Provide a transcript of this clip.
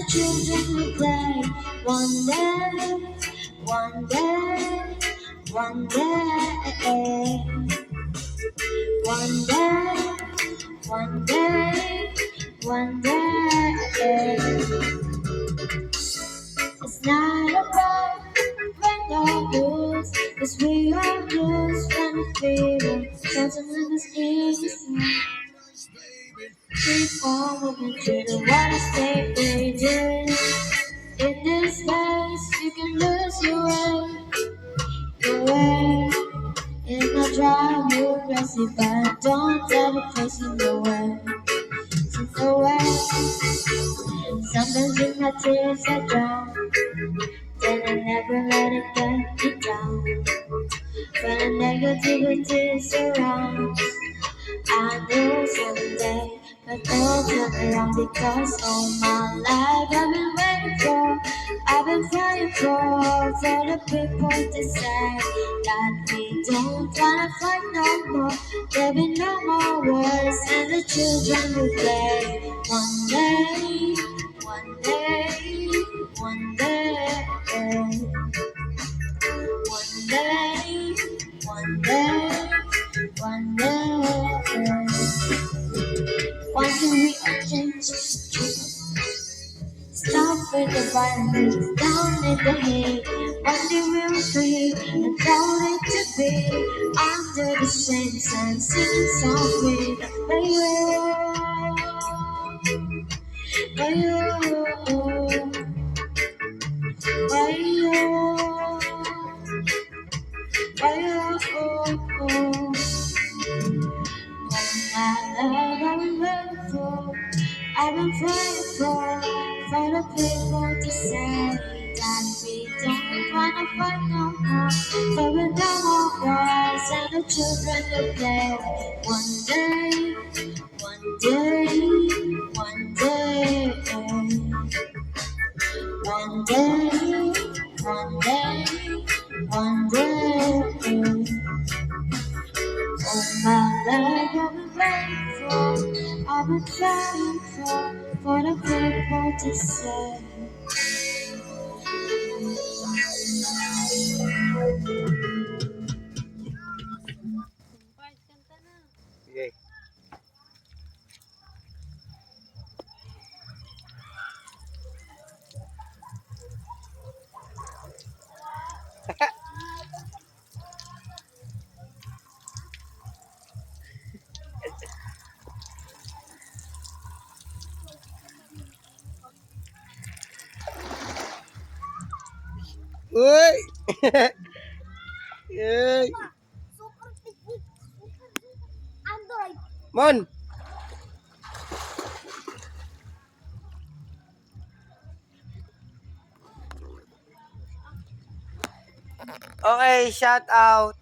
children will play. One day, one day, one day, one day, one day, one day. It's not about when the blues, 'cause we are blues when the fever doesn't let us easy. Keep on moving through the water, stay dangerous. In this space, you can lose your way. It might drive you crazy, but don't ever face in the way. In the way. Sometimes in my tears I drown, then I never let it get me down. When the negativity surrounds, I know someday, but they'll turn around because all my life I've been waiting for, I've been praying for the people to say that we don't wanna fight no more. There'll be no more wars and the children will play. One day, one day, one day, one day, one day, one day. Why do we all change? Stop with the violence, down in the heat. One day we're free and proud it to be under the same sun, singing softly. I've been praying for the people to say that we don't wanna fight no more. There will no more wars and the children will play. One day, one day, one day, one day, one day, one day. Oh my life, I've been trying for the people to say. Sige. Uy! Yay! Super technique, Android. Mon! Okay, shout out.